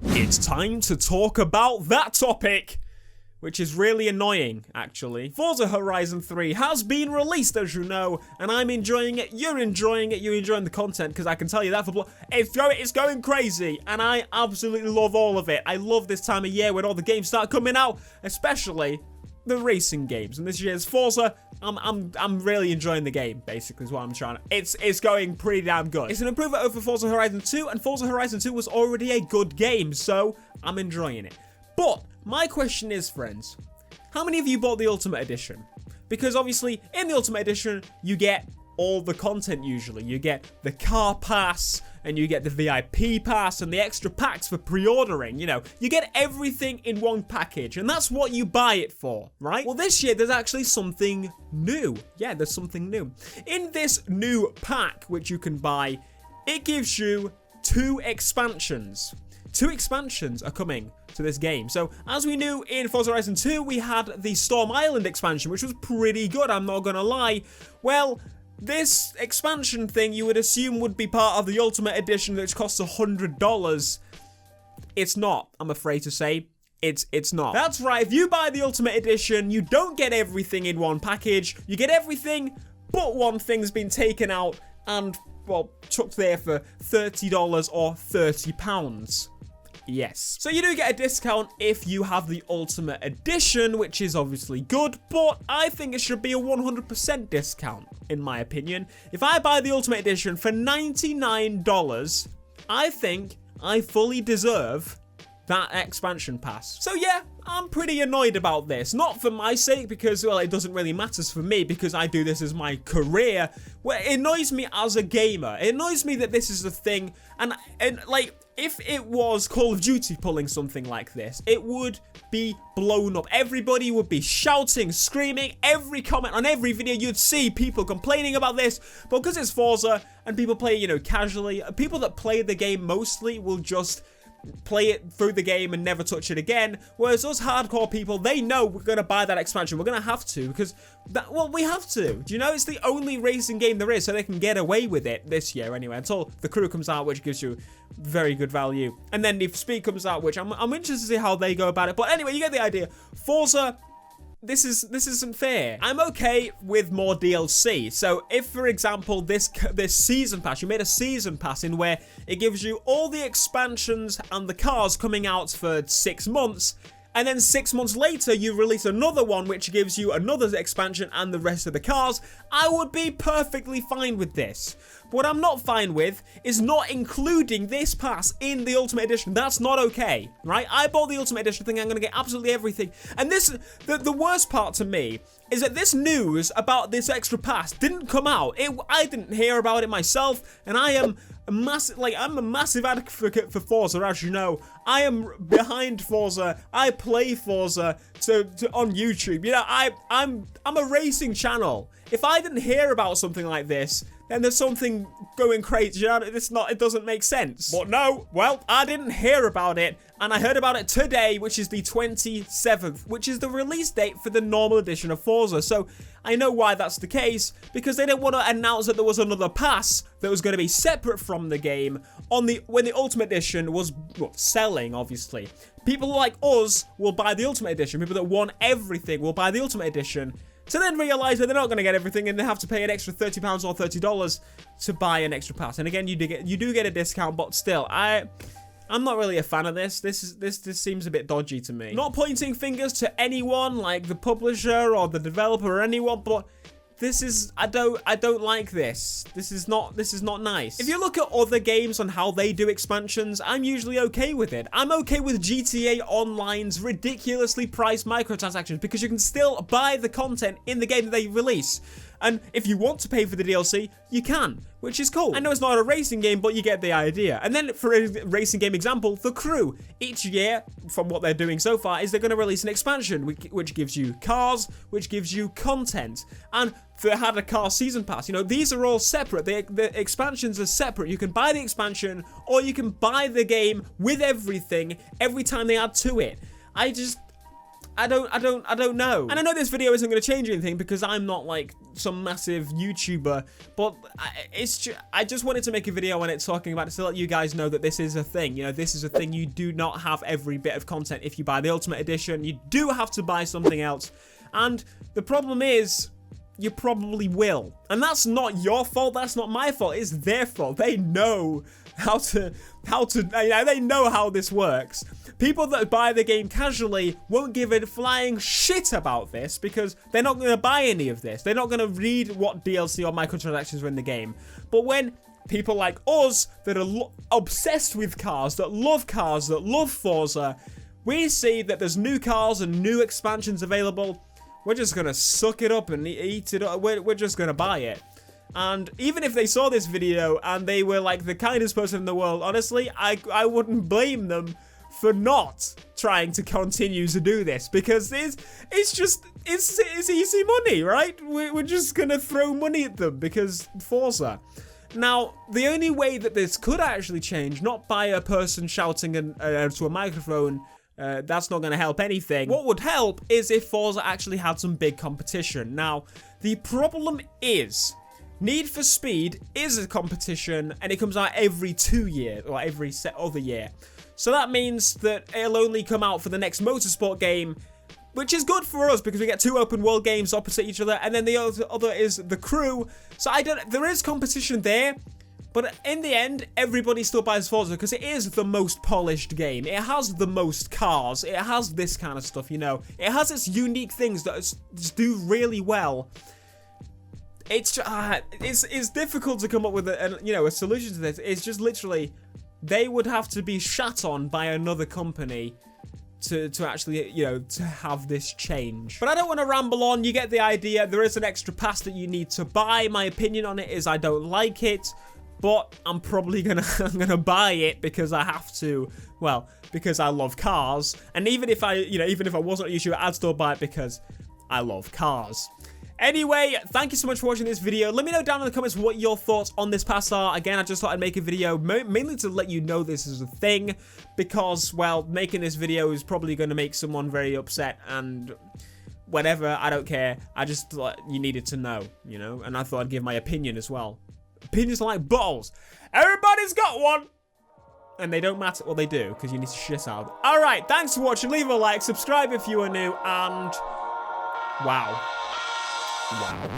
It's time to talk about that topic, which is really annoying, actually. Forza Horizon 3 has been released, as you know, and I'm enjoying it, you're enjoying it, you're enjoying the content, because I can tell you that it's going crazy, and I absolutely love all of it. I love this time of year when all the games start coming out, especially the racing games. And this year's Forza, I'm really enjoying the game, basically, is what I'm trying to... It's going pretty damn good. It's an improvement over Forza Horizon 2, and Forza Horizon 2 was already a good game, so I'm enjoying it. But my question is, friends, how many of you bought the Ultimate Edition? Because obviously, in the Ultimate Edition, you get all the content usually. You get the car pass, and you get the VIP pass, and the extra packs for pre-ordering, you know. You get everything in one package, and that's what you buy it for, right? Well, this year, there's actually something new. Yeah, there's something new. In this new pack, which you can buy, it gives you 2 expansions. 2 expansions are coming to this game. So, as we knew in Forza Horizon 2, we had the Storm Island expansion, which was pretty good, I'm not gonna lie. Well, this expansion thing you would assume would be part of the Ultimate Edition, which costs $100. It's not, I'm afraid to say. It's not. That's right, if you buy the Ultimate Edition, you don't get everything in one package. You get everything, but one thing's been taken out and, well, chucked there for $30 or £30. Yes. So you do get a discount if you have the Ultimate Edition, which is obviously good, but I think it should be a 100% discount, in my opinion. If I buy the Ultimate Edition for $99, I think I fully deserve that expansion pass. So yeah, I'm pretty annoyed about this. Not for my sake, because, well, it doesn't really matter for me, because I do this as my career. Well, it annoys me as a gamer. It annoys me that this is a thing, and like, if it was Call of Duty pulling something like this, it would be blown up. Everybody would be shouting, screaming, every comment on every video you'd see people complaining about this. But because it's Forza and people play, you know, casually, people that play the game mostly will just play it through the game and never touch it again, whereas us hardcore people, they know we're going to buy that expansion. We're going to have to, because well, we have to. Do you know, it's the only racing game there is, so they can get away with it this year anyway, until the Crew comes out, which gives you very good value, and then if Speed comes out, which I'm interested to see how they go about it. But anyway, you get the idea. Forza, this isn't fair. I'm okay with more DLC. So if, for example, this season pass, you made a season pass in where it gives you all the expansions and the cars coming out for 6 months, and then 6 months later you release another one which gives you another expansion and the rest of the cars, I would be perfectly fine with this. What I'm not fine with is not including this pass in the Ultimate Edition. That's not okay, right? I bought the Ultimate Edition thinking I'm going to get absolutely everything. And this, the worst part to me is that this news about this extra pass didn't come out. I didn't hear about it myself, and I am I'm a massive advocate for Forza, as you know. I am behind Forza. I play Forza on YouTube. You know, I'm a racing channel. If I didn't hear about something like this, then there's something going crazy. You know, it doesn't make sense. But no, well, I didn't hear about it, and I heard about it today, which is the 27th, which is the release date for the normal edition of Forza. So I know why that's the case, because they didn't want to announce that there was another pass that was going to be separate from the game when the Ultimate Edition was selling, obviously. People like us will buy the Ultimate Edition. People that want everything will buy the Ultimate Edition, to then realize that they're not going to get everything and they have to pay an extra £30 or $30 to buy an extra pass. And again, you do get a discount, but still, I'm not really a fan of this. This seems a bit dodgy to me. Not pointing fingers to anyone, like the publisher or the developer or anyone, but I don't like this. This is not nice. If you look at other games on how they do expansions, I'm usually okay with it. I'm okay with GTA Online's ridiculously priced microtransactions, because you can still buy the content in the game that they release. And if you want to pay for the DLC, you can, which is cool. I know it's not a racing game, but you get the idea. And then for a racing game example, The Crew. Each year, from what they're doing so far, is they're going to release an expansion, which gives you cars, which gives you content. And they had a car season pass. You know, these are all separate. The expansions are separate. You can buy the expansion, or you can buy the game with everything every time they add to it. I don't know. And I know this video isn't going to change anything because I'm not like some massive YouTuber, but I just wanted to make a video on it talking about it to let you guys know that this is a thing. You know, this is a thing. You do not have every bit of content if you buy the Ultimate Edition. You do have to buy something else. And the problem is, you probably will. And that's not your fault, that's not my fault, it's their fault. They know they know how this works. People that buy the game casually won't give a flying shit about this because they're not going to buy any of this. They're not going to read what DLC or microtransactions are in the game. But when people like us that are obsessed with cars, that love Forza, we see that there's new cars and new expansions available, we're just going to suck it up and eat it up. We're just going to buy it. And even if they saw this video and they were like the kindest person in the world, honestly, I wouldn't blame them for not trying to continue to do this, because it's easy money, right? We're just going to throw money at them because Forza. Now, the only way that this could actually change, not by a person shouting to a microphone, that's not going to help anything. What would help is if Forza actually had some big competition. Now, the problem is, Need for Speed is a competition, and it comes out every 2 years, or every other year. So that means that it'll only come out for the next motorsport game, which is good for us because we get 2 open world games opposite each other, and then the other is The Crew. So there is competition there. But in the end, everybody still buys Forza because it is the most polished game. It has the most cars. It has this kind of stuff, you know. It has its unique things that just do really well. It's difficult to come up with a solution to this. It's just literally, they would have to be shat on by another company to actually, to have this change. But I don't want to ramble on. You get the idea. There is an extra pass that you need to buy. My opinion on it is I don't like it. But I'm probably gonna buy it because I have to. Well, because I love cars, and even if I wasn't a YouTuber, I'd still buy it because I love cars. Anyway, thank you so much for watching this video. Let me know down in the comments what your thoughts on this pass are. Again, I just thought I'd make a video mainly to let you know this is a thing, because, well, making this video is probably going to make someone very upset, and whatever, I don't care. I just thought you needed to know, and I thought I'd give my opinion as well. Opinions are like bottles. Everybody's got one. And they don't matter. Well, they do, because you need to shit out. Alright, thanks for watching. Leave a like, subscribe if you are new, and wow. Wow.